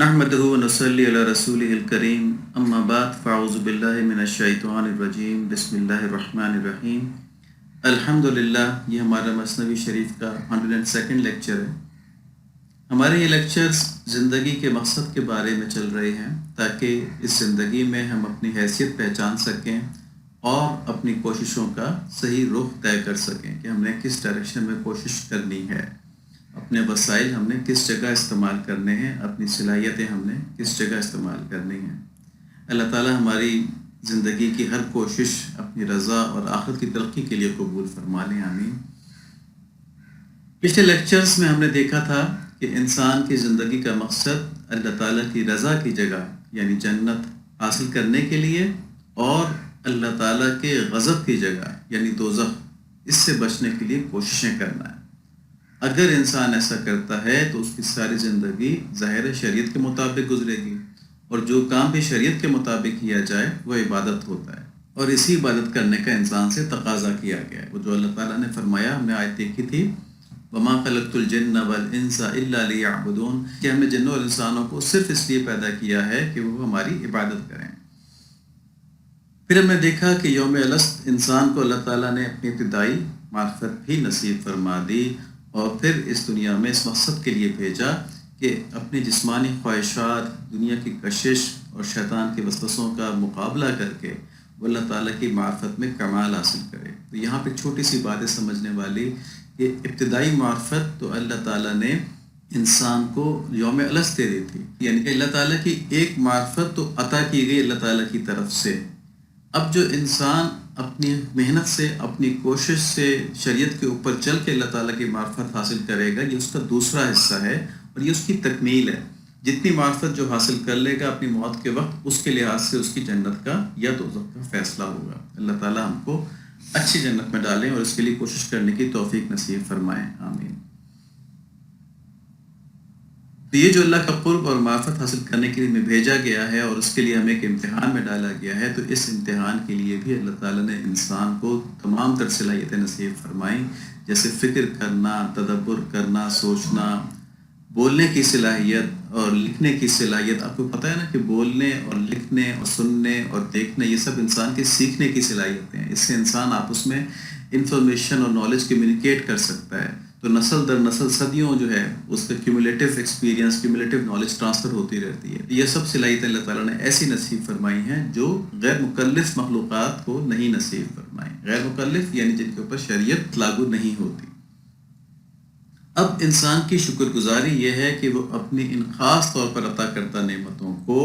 نحمده ونصلي على رسوله الكريم اما بعد فاعوذ باللہ من الشیطان الرجیم بسم اللہ الرحمن الرحیم۔ الحمدللہ، یہ ہمارا مثنوی شریف کا 102 لیکچر ہے۔ ہمارے یہ لیکچرز زندگی کے مقصد کے بارے میں چل رہے ہیں تاکہ اس زندگی میں ہم اپنی حیثیت پہچان سکیں اور اپنی کوششوں کا صحیح رخ طے کر سکیں کہ ہم نے کس ڈائریکشن میں کوشش کرنی ہے، اپنے وسائل ہم نے کس جگہ استعمال کرنے ہیں، اپنی صلاحیتیں ہم نے کس جگہ استعمال کرنی ہیں۔ اللہ تعالی ہماری زندگی کی ہر کوشش اپنی رضا اور آخرت کی ترقی کے لیے قبول فرما لیں، آمین۔ پچھلے لیکچرز میں ہم نے دیکھا تھا کہ انسان کی زندگی کا مقصد اللہ تعالیٰ کی رضا کی جگہ یعنی جنت حاصل کرنے کے لیے اور اللہ تعالیٰ کے غضب کی جگہ یعنی دوزخ اس سے بچنے کے لیے کوششیں کرنا ہے۔ اگر انسان ایسا کرتا ہے تو اس کی ساری زندگی ظاہر شریعت کے مطابق گزرے گی، اور جو کام بھی شریعت کے مطابق کیا جائے وہ عبادت ہوتا ہے، اور اسی عبادت کرنے کا انسان سے تقاضا کیا گیا ہے۔ وہ جو اللہ تعالیٰ نے فرمایا، ہم نے آیت دیکھی تھی، وَمَا خَلَقْتُ الْجِنَّ وَالْإِنسَ إِلَّا لِيَعْبُدُونَ، کہ ہم نے جنوں اور انسانوں کو صرف اس لیے پیدا کیا ہے کہ وہ ہماری عبادت کریں۔ پھر ہم نے دیکھا کہ یوم الست انسان کو اللہ تعالیٰ نے اپنی ابتدائی معرفت بھی نصیب فرما دی، اور پھر اس دنیا میں اس مقصد کے لیے بھیجا کہ اپنی جسمانی خواہشات، دنیا کی کشش اور شیطان کے وسوسوں کا مقابلہ کر کے وہ اللہ تعالیٰ کی معرفت میں کمال حاصل کرے۔ تو یہاں پہ چھوٹی سی باتیں سمجھنے والی کہ ابتدائی معرفت تو اللہ تعالیٰ نے انسان کو یوم الست دے دی تھی، یعنی کہ اللہ تعالیٰ کی ایک معرفت تو عطا کی گئی اللہ تعالیٰ کی طرف سے۔ اب جو انسان اپنی محنت سے، اپنی کوشش سے شریعت کے اوپر چل کے اللہ تعالیٰ کی معرفت حاصل کرے گا، یہ اس کا دوسرا حصہ ہے اور یہ اس کی تکمیل ہے۔ جتنی معرفت جو حاصل کر لے گا اپنی موت کے وقت، اس کے لحاظ سے اس کی جنت کا یا دوزخ کا فیصلہ ہوگا۔ اللہ تعالیٰ ہم کو اچھی جنت میں ڈالیں اور اس کے لیے کوشش کرنے کی توفیق نصیب فرمائیں، آمین۔ تو یہ جو اللہ کا قرب اور معرفت حاصل کرنے کے لیے ہمیں بھیجا گیا ہے اور اس کے لیے ہمیں ایک امتحان میں ڈالا گیا ہے، تو اس امتحان کے لیے بھی اللہ تعالیٰ نے انسان کو تمام تر صلاحیتیں نصیب فرمائیں، جیسے فکر کرنا، تدبر کرنا، سوچنا، بولنے کی صلاحیت اور لکھنے کی صلاحیت۔ آپ کو پتہ ہے نا کہ بولنے اور لکھنے اور سننے اور دیکھنے یہ سب انسان کے سیکھنے کی صلاحیتیں ہیں۔ اس سے انسان آپس میں انفارمیشن اور نالج کمیونیکیٹ کر سکتا ہے، تو نسل در نسل صدیوں جو ہے اس کا کیومولیٹیو ایکسپیرینس، کیومولیٹیو نالج ٹرانسفر ہوتی رہتی ہے۔ یہ سب صلاحیتیں اللہ تعالیٰ نے ایسی نصیب فرمائی ہیں جو غیر مکلف مخلوقات کو نہیں نصیب فرمائیں۔ غیر مکلف یعنی جن کے اوپر شریعت لاگو نہیں ہوتی۔ اب انسان کی شکر گزاری یہ ہے کہ وہ اپنی ان خاص طور پر عطا کردہ نعمتوں کو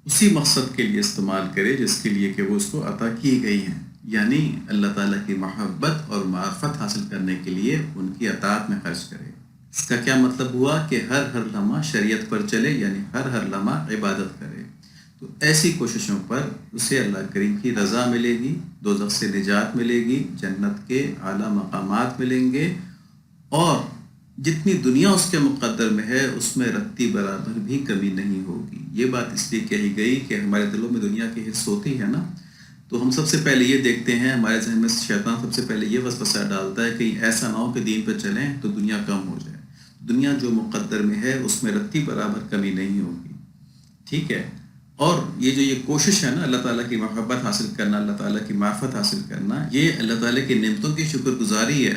اسی مقصد کے لیے استعمال کرے جس کے لیے کہ وہ اس کو عطا کی گئی ہیں، یعنی اللہ تعالیٰ کی محبت اور معرفت حاصل کرنے کے لیے ان کی اطاعت میں خرچ کرے۔ اس کا کیا مطلب ہوا کہ ہر لمحہ شریعت پر چلے، یعنی ہر لمحہ عبادت کرے۔ تو ایسی کوششوں پر اسے اللہ کریم کی رضا ملے گی، دوزخ سے نجات ملے گی، جنت کے اعلیٰ مقامات ملیں گے، اور جتنی دنیا اس کے مقدر میں ہے اس میں رتی برابر بھی کمی نہیں ہوگی۔ یہ بات اس لیے کہی گئی کہ ہمارے دلوں میں دنیا کی حرص ہوتی ہے نا، تو ہم سب سے پہلے یہ دیکھتے ہیں، ہمارے ذہن میں شیطان سب سے پہلے یہ وسوسہ ڈالتا ہے کہ ایسا نہ ہو کہ دین پہ چلیں تو دنیا کم ہو جائے۔ دنیا جو مقدر میں ہے اس میں رتی برابر کمی نہیں ہوگی، ٹھیک ہے۔ اور یہ کوشش ہے نا اللہ تعالیٰ کی محبت حاصل کرنا، اللہ تعالیٰ کی معرفت حاصل کرنا، یہ اللہ تعالیٰ کی نعمتوں کی شکر گزاری ہے،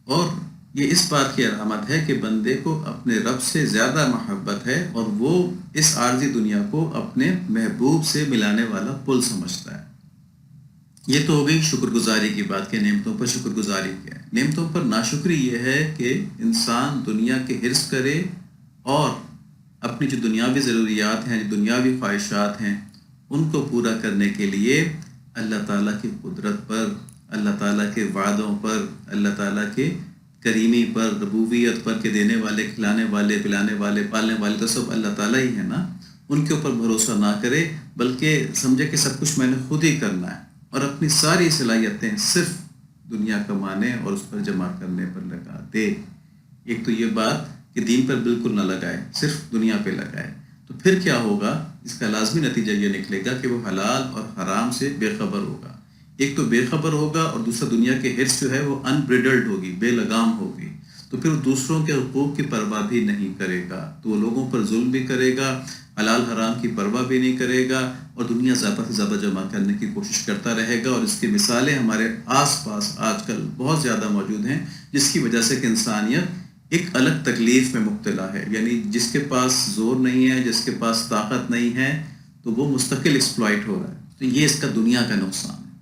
اور یہ اس بات کی علامت ہے کہ بندے کو اپنے رب سے زیادہ محبت ہے اور وہ اس عارضی دنیا کو اپنے محبوب سے ملانے والا پل سمجھتا ہے۔ یہ تو ہو گئی شکر گزاری کی بات کہ نعمتوں پر شکر گزاری کیا ہے۔ نعمتوں پر ناشکری یہ ہے کہ انسان دنیا کے حرص کرے اور اپنی جو دنیاوی ضروریات ہیں، جو دنیاوی خواہشات ہیں، ان کو پورا کرنے کے لیے اللہ تعالیٰ کی قدرت پر، اللہ تعالیٰ کے وعدوں پر، اللہ تعالیٰ کے کریمی پر، ربوبیت پر کہ دینے والے، کھلانے والے، پلانے والے، پالنے والے تو سب اللہ تعالیٰ ہی ہے نا، ان کے اوپر بھروسہ نہ کرے، بلکہ سمجھے کہ سب کچھ میں نے خود ہی کرنا ہے، اور اپنی ساری صلاحیتیں صرف دنیا کمانے اور اس پر جمع کرنے پر لگا دے۔ ایک تو یہ بات کہ دین پر بالکل نہ لگائے، صرف دنیا پہ لگائے، تو پھر کیا ہوگا؟ اس کا لازمی نتیجہ یہ نکلے گا کہ وہ حلال اور حرام سے بے خبر ہوگا۔ ایک تو بے خبر ہوگا، اور دوسرا دنیا کے حرص جو ہے وہ انبریڈلڈ ہوگی، بے لگام ہوگی۔ تو پھر وہ دوسروں کے حقوق کی پرواہ بھی نہیں کرے گا، تو وہ لوگوں پر ظلم بھی کرے گا، حلال حرام کی پرواہ بھی نہیں کرے گا، اور دنیا زیادہ سے زیادہ جمع کرنے کی کوشش کرتا رہے گا۔ اور اس کی مثالیں ہمارے آس پاس آج کل بہت زیادہ موجود ہیں، جس کی وجہ سے کہ انسانیت ایک الگ تکلیف میں مبتلا ہے، یعنی جس کے پاس زور نہیں ہے، جس کے پاس طاقت نہیں ہے، تو وہ مستقل ایکسپلائٹ ہو رہا ہے۔ تو یہ اس کا دنیا کا نقصان ہے۔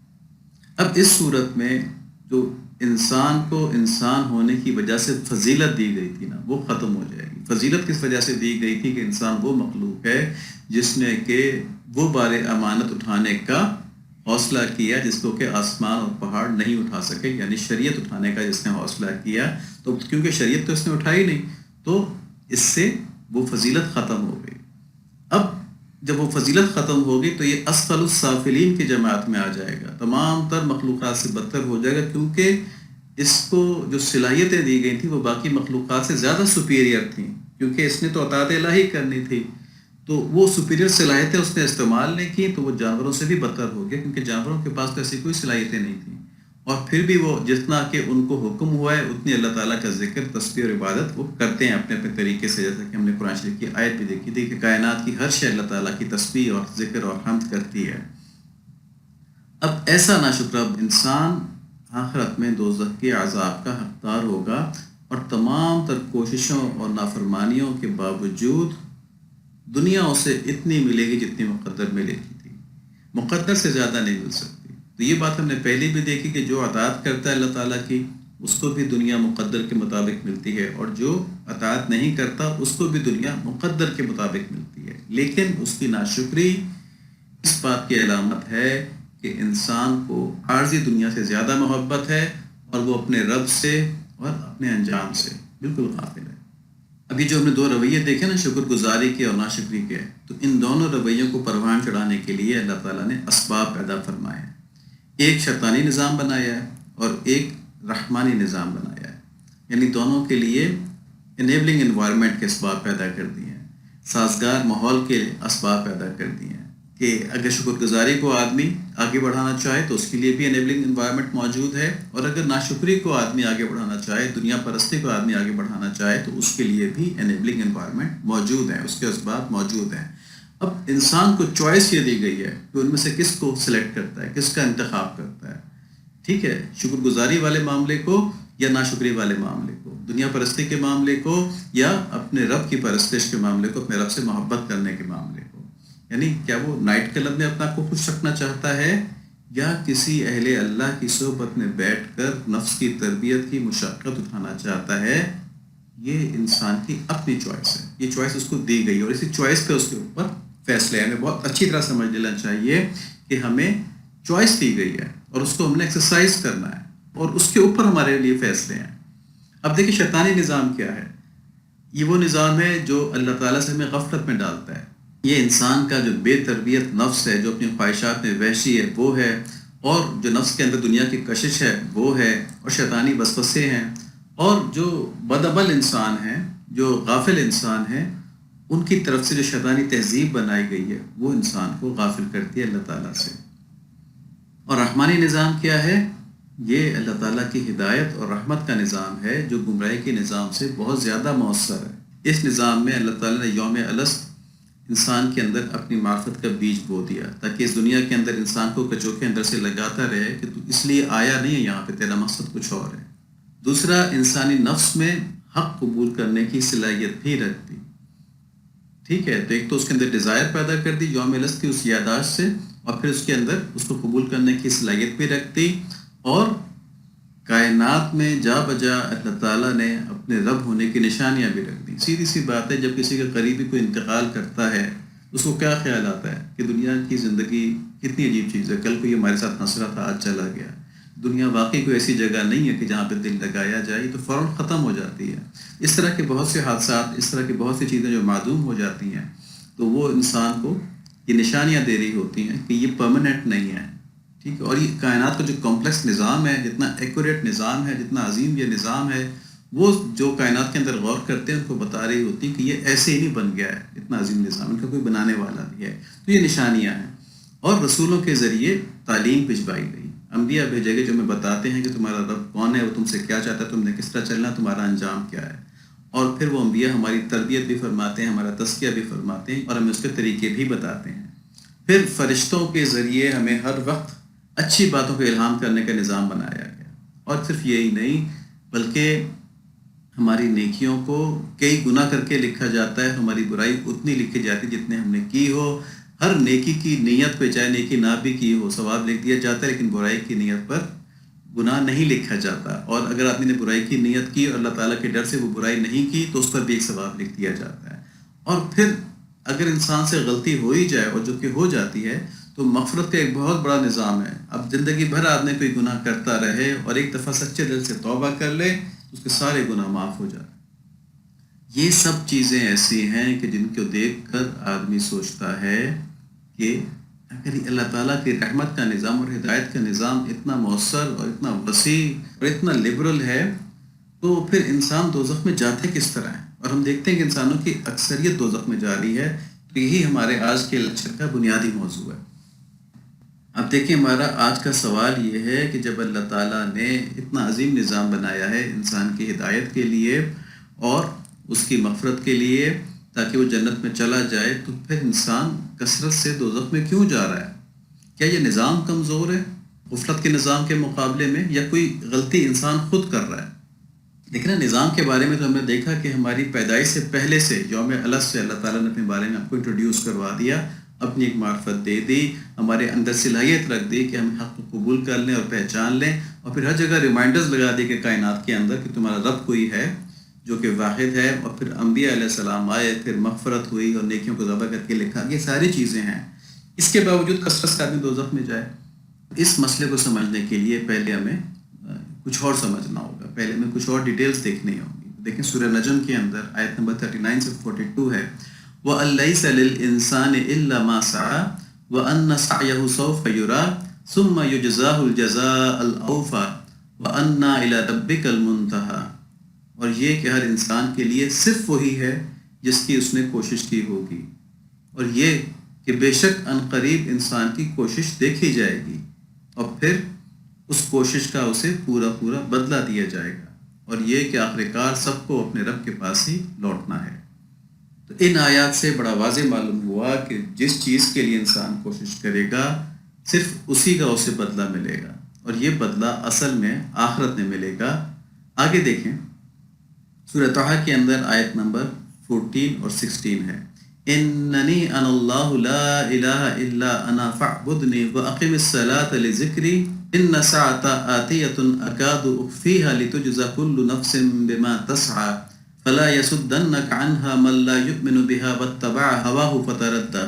اب اس صورت میں جو انسان کو انسان ہونے کی وجہ سے فضیلت دی گئی تھی نا، وہ ختم ہو جائے گی۔ فضیلت کس وجہ سے دی گئی تھی؟ کہ انسان وہ مخلوق ہے جس نے کہ وہ بار امانت اٹھانے کا حوصلہ کیا جس کو کہ آسمان اور پہاڑ نہیں اٹھا سکے، یعنی شریعت اٹھانے کا جس نے حوصلہ کیا، تو کیونکہ شریعت تو اس نے اٹھائی نہیں، تو اس سے وہ فضیلت ختم ہو گئی۔ اب جب وہ فضیلت ختم ہوگی تو یہ اسفل السافلین کی جماعت میں آ جائے گا، تمام تر مخلوقات سے بدتر ہو جائے گا، کیونکہ اس کو جو صلاحیتیں دی گئی تھیں وہ باقی مخلوقات سے زیادہ سپیریئر تھیں، کیونکہ اس نے تو اطاعت الہی کرنی تھی، تو وہ سپیریئر صلاحیتیں اس نے استعمال نہیں کی، تو وہ جانوروں سے بھی بدتر ہو گیا، کیونکہ جانوروں کے پاس تو ایسی کوئی صلاحیتیں نہیں تھیں، اور پھر بھی وہ جتنا کہ ان کو حکم ہوا ہے اتنی اللہ تعالیٰ کا ذکر، تسبیح اور عبادت وہ کرتے ہیں اپنے اپنے طریقے سے، جیسا کہ ہم نے قرآن شریف کی آیت بھی دیکھی تھی کہ کائنات کی ہر شے اللہ تعالیٰ کی تسبیح اور ذکر اور حمد کرتی ہے۔ اب ایسا ناشکرہ انسان آخرت میں دوزخ کے عذاب کا حقدار ہوگا، اور تمام تر کوششوں اور نافرمانیوں کے باوجود دنیا اسے اتنی ملے گی جتنی مقدر ملے گی تھی، مقدر سے زیادہ نہیں مل سکتی۔ تو یہ بات ہم نے پہلے بھی دیکھی کہ جو اطاعت کرتا ہے اللہ تعالیٰ کی، اس کو بھی دنیا مقدر کے مطابق ملتی ہے، اور جو اطاعت نہیں کرتا اس کو بھی دنیا مقدر کے مطابق ملتی ہے، لیکن اس کی ناشکری اس بات کی علامت ہے کہ انسان کو عارضی دنیا سے زیادہ محبت ہے، اور وہ اپنے رب سے اور اپنے انجام سے بالکل غافل ہے۔ ابھی جو ہم نے دو رویے دیکھے نا، شکر گزاری کے اور ناشکری کے، تو ان دونوں رویوں کو پروان چڑھانے کے لیے اللہ تعالیٰ نے اسباب پیدا فرمائے ہیں۔ ایک شیطانی نظام بنایا ہے اور ایک رحمانی نظام بنایا ہے، یعنی دونوں کے لیے انیبلنگ انوائرمنٹ کے اسباب پیدا کر دیے ہیں، سازگار ماحول کے اسباب پیدا کر دیے ہیں، کہ اگر شکر گزاری کو آدمی آگے بڑھانا چاہے تو اس کے لیے بھی انیبلنگ انوائرمنٹ موجود ہے، اور اگر ناشکری کو آدمی آگے بڑھانا چاہے، دنیا پرستی کو آدمی آگے بڑھانا چاہے، تو اس کے لیے بھی انیبلنگ انوائرمنٹ موجود ہے، اس کے اسباب موجود ہیں۔ اب انسان کو چوائس یہ دی گئی ہے کہ ان میں سے کس کو سلیکٹ کرتا ہے، کس کا انتخاب کرتا ہے، ٹھیک ہے، شکر گزاری والے معاملے کو یا ناشکری والے معاملے کو، دنیا پرستی کے معاملے کو یا اپنے رب کی پرستش کے معاملے کو، اپنے رب سے محبت کرنے کے معاملے کو۔ یعنی کیا وہ نائٹ کلب میں اپنا کو خوش رکھنا چاہتا ہے، یا کسی اہل اللہ کی صحبت میں بیٹھ کر نفس کی تربیت کی مشقت اٹھانا چاہتا ہے؟ یہ انسان کی اپنی چوائس ہے، یہ چوائس اس کو دی گئی، اور اسی چوائس پہ اس کے اوپر فیصلے ہمیں بہت اچھی طرح سمجھ لینا چاہیے کہ ہمیں چوائس دی گئی ہے، اور اس کو ہم نے ایکسرسائز کرنا ہے، اور اس کے اوپر ہمارے لیے فیصلے ہیں۔ اب دیکھیں شیطانی نظام کیا ہے۔ یہ وہ نظام ہے جو اللہ تعالیٰ سے ہمیں غفلت میں ڈالتا ہے۔ یہ انسان کا جو بے تربیت نفس ہے، جو اپنی خواہشات میں وحشی ہے، وہ ہے، اور جو نفس کے اندر دنیا کی کشش ہے وہ ہے، اور شیطانی وسوسے ہیں، اور جو بدعمل انسان ہیں، جو غافل انسان ہیں، ان کی طرف سے جو شیطانی تہذیب بنائی گئی ہے وہ انسان کو غافل کرتی ہے اللہ تعالیٰ سے۔ اور رحمانی نظام کیا ہے؟ یہ اللہ تعالیٰ کی ہدایت اور رحمت کا نظام ہے، جو گمراہی کے نظام سے بہت زیادہ مؤثر ہے۔ اس نظام میں اللہ تعالیٰ نے یوم الست انسان کے اندر اپنی معرفت کا بیج بو دیا، تاکہ اس دنیا کے اندر انسان کو کچوکے اندر سے لگاتا رہے کہ تو اس لیے آیا نہیں ہے یہاں پہ، تیرا مقصد کچھ اور ہے۔ دوسرا، انسانی نفس میں حق قبول کرنے کی صلاحیت بھی رکھتی، ٹھیک ہے، تو ایک تو اس کے اندر ڈیزائر پیدا کر دی یوم الست کی اس یاداشت سے، اور پھر اس کے اندر اس کو قبول کرنے کی صلاحیت بھی رکھتی، اور کائنات میں جا بجا اللہ تعالیٰ نے اپنے رب ہونے کی نشانیاں بھی رکھ دی۔ سیدھی سی بات ہے، جب کسی کا قریبی کوئی انتقال کرتا ہے اس کو کیا خیال آتا ہے کہ دنیا کی زندگی کتنی عجیب چیز ہے، کل کو یہ ہمارے ساتھ ہنس رہا تھا، آج چلا گیا۔ دنیا واقعی کوئی ایسی جگہ نہیں ہے کہ جہاں پہ دل لگایا جائے، تو فوراً ختم ہو جاتی ہے۔ اس طرح کے بہت سے حادثات، اس طرح کی بہت سی چیزیں جو معدوم ہو جاتی ہیں، تو وہ انسان کو یہ نشانیاں دے رہی ہوتی ہیں کہ یہ پرماننٹ نہیں ہے، ٹھیک ہے۔ اور یہ کائنات کا جو کمپلیکس نظام ہے، جتنا ایکوریٹ نظام ہے، جتنا عظیم یہ نظام ہے، وہ جو کائنات کے اندر غور کرتے ہیں ان کو بتا رہی ہوتی کہ یہ ایسے ہی نہیں بن گیا ہے، اتنا عظیم نظام، ان کا کوئی بنانے والا نہیں ہے۔ تو یہ نشانیاں ہیں، اور رسولوں کے ذریعے تعلیم بھجوائی گئی، انبیاء بھیجے گئے جو ہمیں بتاتے ہیں کہ تمہارا رب کون ہے، وہ تم سے کیا چاہتا ہے، تم نے کس طرح چلنا، تمہارا انجام کیا ہے۔ اور پھر وہ انبیاء ہماری تربیت بھی فرماتے ہیں، ہمارا تزکیہ بھی فرماتے ہیں، اور ہمیں اس کے طریقے بھی بتاتے ہیں۔ پھر فرشتوں کے ذریعے ہمیں ہر وقت اچھی باتوں کو الہام کرنے کا نظام بنایا گیا، اور صرف یہی نہیں بلکہ ہماری نیکیوں کو کئی گناہ کر کے لکھا جاتا ہے، ہماری برائی اتنی لکھی جاتی جتنے ہم نے کی ہو۔ ہر نیکی کی نیت پہ چاہے نیکی نہ بھی کی ہو ثواب لکھ دیا جاتا ہے، لیکن برائی کی نیت پر گناہ نہیں لکھا جاتا۔ اور اگر آدمی نے برائی کی نیت کی اور اللہ تعالیٰ کے ڈر سے وہ برائی نہیں کی تو اس پر بھی ایک ثواب لکھ دیا جاتا ہے۔ اور پھر اگر انسان سے غلطی ہو ہی جائے، اور جو کہ ہو جاتی ہے، تو مغفرت کا ایک بہت بڑا نظام ہے۔ اب زندگی بھر آدمی کوئی گناہ کرتا رہے اور ایک دفعہ سچے دل سے توبہ کر لے تو اس کے سارے گناہ معاف ہو جاتے ہیں۔ یہ سب چیزیں ایسی ہیں کہ جن کو دیکھ کر آدمی سوچتا ہے کہ اگر یہ اللہ تعالیٰ کی رحمت کا نظام اور ہدایت کا نظام اتنا مؤثر اور اتنا وسیع اور اتنا لبرل ہے تو پھر انسان دوزخ میں جاتے کس طرح ہیں؟ اور ہم دیکھتے ہیں کہ انسانوں کی اکثریت دوزخ میں جا رہی ہے۔ تو یہی ہمارے آج کے لیکچر کا بنیادی موضوع ہے۔ اب دیکھیں، ہمارا آج کا سوال یہ ہے کہ جب اللہ تعالیٰ نے اتنا عظیم نظام بنایا ہے انسان کی ہدایت کے لیے اور اس کی مغفرت کے لیے تاکہ وہ جنت میں چلا جائے، تو پھر انسان کثرت سے دوزخ میں کیوں جا رہا ہے؟ کیا یہ نظام کمزور ہے غفلت کے نظام کے مقابلے میں، یا کوئی غلطی انسان خود کر رہا ہے؟ لیکن نظام کے بارے میں تو ہم نے دیکھا کہ ہماری پیدائش سے پہلے سے یوم الست سے اللہ تعالیٰ نے اپنے بارے میں آپ کو انٹروڈیوس کروا دیا، اپنی ایک معرفت دے دی، ہمارے اندر صلاحیت رکھ دی کہ ہم حق کو قبول کر لیں اور پہچان لیں، اور پھر ہر جگہ ریمائنڈرز لگا دی کہ کائنات کے اندر کہ تمہارا رب کوئی ہے جو کہ واحد ہے۔ اور پھر انبیاء علیہ السلام آئے، پھر مغفرت ہوئی اور نیکیوں کو ذبح کر کے لکھا۔ یہ ساری چیزیں ہیں، اس کے باوجود کثرت سے آدمی دوزخ میں جائے۔ اس مسئلے کو سمجھنے کے لیے پہلے ہمیں کچھ اور سمجھنا ہوگا، پہلے ہمیں کچھ اور ڈیٹیلز دیکھنی ہوں گی۔ دیکھیں سورہ نجم کے اندر آیت نمبر 39 سے 42 ہے، وَأَن لَيْسَ لِلْإِنسَانِ إِلَّا مَا سَعَىٰ وَأَنَّ سَعْيَهُ سَوْفَ يُرَىٰ ثُمَّ يُجْزَاهُ الْجَزَاءَ الْأَوْفَىٰ وَأَنَّ إِلَىٰ رَبِّكَ الْمُنتَهَىٰ۔ اور یہ کہ ہر انسان کے لیے صرف وہی ہے جس کی اس نے کوشش کی ہوگی، اور یہ کہ بے شک ان قریب انسان کی کوشش دیکھی جائے گی اور پھر اس کوشش کا اسے پورا پورا بدلہ دیا جائے گا، اور یہ کہ آخر کار سب کو اپنے رب کے پاس ہی لوٹنا ہے۔ تو ان آیات سے بڑا واضح معلوم ہوا کہ جس چیز کے لیے انسان کوشش کرے گا صرف اسی کا اسے بدلہ ملے گا، اور یہ بدلہ اصل میں آخرت میں ملے گا۔ آگے دیکھیں سورہ طٰہٰ کے اندر آیت نمبر 14 اور 16 ہے، اننی انا اللہ لا الہ الا انا فاعبدنی واقم الصلاۃ لذکری ان الساعۃ آتیۃ اکاد اخفیہا لتجزی کل نفس بما تسعی فلا یصدنک عنہا من لا یؤمن بہا واتبع ہواہ فتردی۔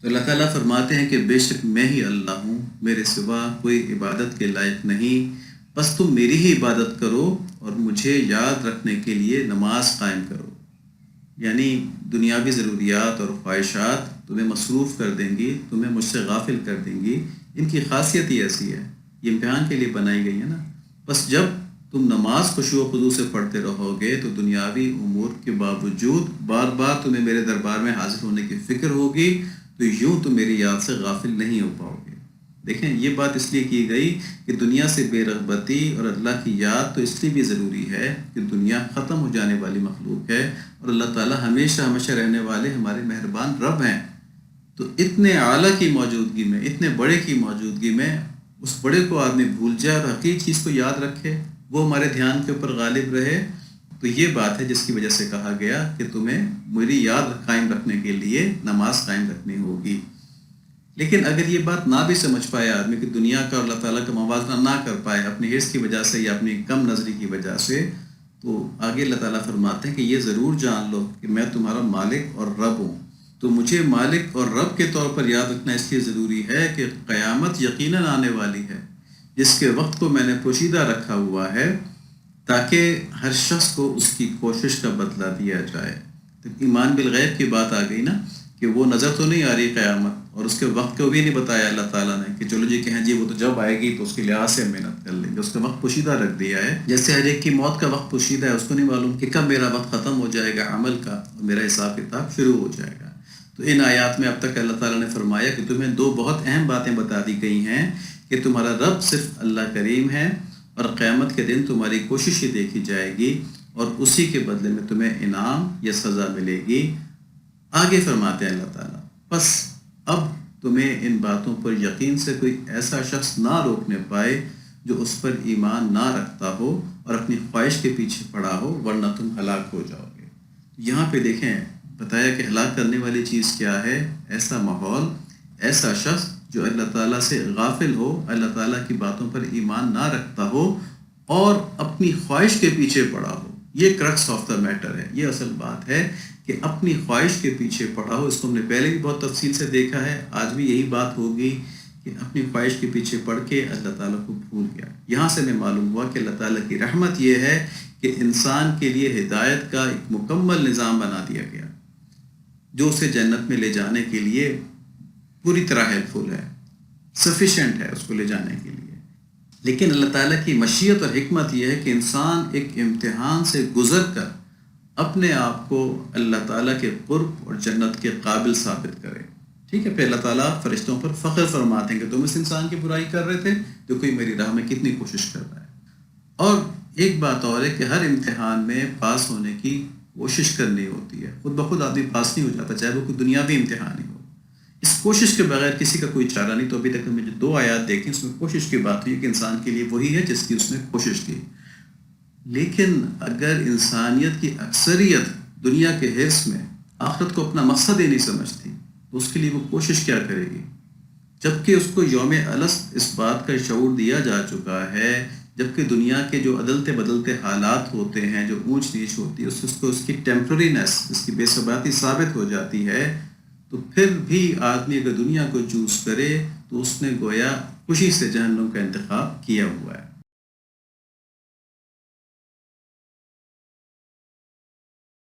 تو اللہ تعالیٰ فرماتے ہیں کہ بے شک میں ہی اللہ ہوں، میرے سوا کوئی عبادت کے لائق نہیں، بس تم میری ہی عبادت کرو اور مجھے یاد رکھنے کے لیے نماز قائم کرو۔ یعنی دنیاوی ضروریات اور خواہشات تمہیں مصروف کر دیں گی، تمہیں مجھ سے غافل کر دیں گی۔ ان کی خاصیت ہی ایسی ہے، یہ امتحان کے لیے بنائی گئی ہے نا۔ بس جب تم نماز خشوع و خضوع سے پڑھتے رہو گے تو دنیاوی امور کے باوجود بار بار تمہیں میرے دربار میں حاضر ہونے کی فکر ہوگی، تو یوں تم میری یاد سے غافل نہیں ہو پاؤ گے۔ دیکھیں یہ بات اس لیے کی گئی کہ دنیا سے بے رغبتی اور اللہ کی یاد تو اس لیے بھی ضروری ہے کہ دنیا ختم ہو جانے والی مخلوق ہے، اور اللہ تعالیٰ ہمیشہ ہمیشہ رہنے والے ہمارے مہربان رب ہیں۔ تو اتنے اعلیٰ کی موجودگی میں، اتنے بڑے کی موجودگی میں اس بڑے کو آدمی بھول جائے اور حقیقی چیز کو یاد رکھے، وہ ہمارے دھیان کے اوپر غالب رہے، تو یہ بات ہے جس کی وجہ سے کہا گیا کہ تمہیں میری یاد قائم رکھنے کے لیے نماز قائم رکھنی ہوگی۔ لیکن اگر یہ بات نہ بھی سمجھ پائے آدمی کہ دنیا کا اور اللہ تعالیٰ کا موازنہ نہ کر پائے اپنی حرص کی وجہ سے یا اپنی کم نظری کی وجہ سے، تو آگے اللہ تعالیٰ فرماتے ہیں کہ یہ ضرور جان لو کہ میں تمہارا مالک اور رب ہوں۔ تو مجھے مالک اور رب کے طور پر یاد رکھنا اس لیے ضروری ہے کہ قیامت یقیناً آنے والی ہے، جس کے وقت کو میں نے پوشیدہ رکھا ہوا ہے تاکہ ہر شخص کو اس کی کوشش کا بدلہ دیا جائے۔ تو ایمان بالغیب کی بات آ گئی نا، کہ وہ نظر تو نہیں آ رہی قیامت، اور اس کے وقت کو بھی نہیں بتایا اللہ تعالیٰ نے کہ چلو جی کہیں جی وہ تو جب آئے گی تو اس کے لحاظ سے محنت کر لیں گے، اس کا وقت پوشیدہ رکھ دیا ہے۔ جیسے ہر ایک کی موت کا وقت پوشیدہ ہے، اس کو نہیں معلوم کہ کب میرا وقت ختم ہو جائے گا عمل کا اور میرا حساب کتاب شروع ہو جائے گا۔ تو ان آیات میں اب تک اللہ تعالیٰ نے فرمایا کہ تمہیں دو بہت اہم باتیں بتا دی گئی ہیں کہ تمہارا رب صرف اللہ کریم ہے اور قیامت کے دن تمہاری کوششیں دیکھی جائے گی اور اسی کے بدلے میں تمہیں انعام یا سزا ملے گی۔ آگے فرماتے ہیں اللہ تعالیٰ، بس اب تمہیں ان باتوں پر یقین سے کوئی ایسا شخص نہ روکنے پائے جو اس پر ایمان نہ رکھتا ہو اور اپنی خواہش کے پیچھے پڑا ہو، ورنہ تم ہلاک ہو جاؤ گے۔ یہاں پہ دیکھیں بتایا کہ ہلاک کرنے والی چیز کیا ہے؟ ایسا ماحول، ایسا شخص جو اللہ تعالیٰ سے غافل ہو، اللہ تعالیٰ کی باتوں پر ایمان نہ رکھتا ہو اور اپنی خواہش کے پیچھے پڑا ہو۔ یہ کرکس آف دا میٹر ہے، یہ اصل بات ہے کہ اپنی خواہش کے پیچھے پڑا ہو۔ اس کو ہم نے پہلے بھی بہت تفصیل سے دیکھا ہے، آج بھی یہی بات ہوگی کہ اپنی خواہش کے پیچھے پڑھ کے اللہ تعالیٰ کو بھول گیا۔ یہاں سے ہمیں معلوم ہوا کہ اللہ تعالیٰ کی رحمت یہ ہے کہ انسان کے لیے ہدایت کا ایک مکمل نظام بنا دیا گیا جو اسے جنت میں لے جانے کے لیے پوری طرح ہیلپ فل ہے، سفیشینٹ ہے اس کو لے جانے کے لیے۔ لیکن اللہ تعالیٰ کی مشیت اور حکمت یہ ہے کہ انسان ایک امتحان سے گزر کر اپنے آپ کو اللہ تعالیٰ کے قرب اور جنت کے قابل ثابت کرے۔ ٹھیک ہے، پھر اللہ تعالیٰ فرشتوں پر فخر فرماتے ہیں کہ تم اس انسان کی برائی کر رہے تھے جو کوئی میری راہ میں کتنی کوشش کر رہا ہے۔ اور ایک بات اور ہے کہ ہر امتحان میں پاس ہونے کی کوشش کرنی ہوتی ہے، خود بخود آدمی پاس نہیں ہو جاتا، چاہے وہ کوئی دنیاوی امتحان ہی ہو۔ اس کوشش کے بغیر کسی کا کوئی چارہ نہیں۔ تو ابھی تک ہم نے جو 2 آیات دیکھیں اس میں کوشش کی بات ہوئی کہ انسان کے لیے وہی ہے جس کی اس نے کوشش کی۔ لیکن اگر انسانیت کی اکثریت دنیا کے حرص میں آخرت کو اپنا مقصد ہی نہیں سمجھتی تو اس کے لیے وہ کوشش کیا کرے گی؟ جبکہ اس کو یوم الست اس بات کا شعور دیا جا چکا ہے، جبکہ دنیا کے جو عدلتے بدلتے حالات ہوتے ہیں، جو اونچ نیچ ہوتی ہے، اس کو اس کی ٹیمپررینس، اس کی بے ثباتی ثابت ہو جاتی ہے، تو پھر بھی آدمی اگر دنیا کو چوز کرے تو اس نے گویا خوشی سے جہنم کا انتخاب کیا ہوا ہے۔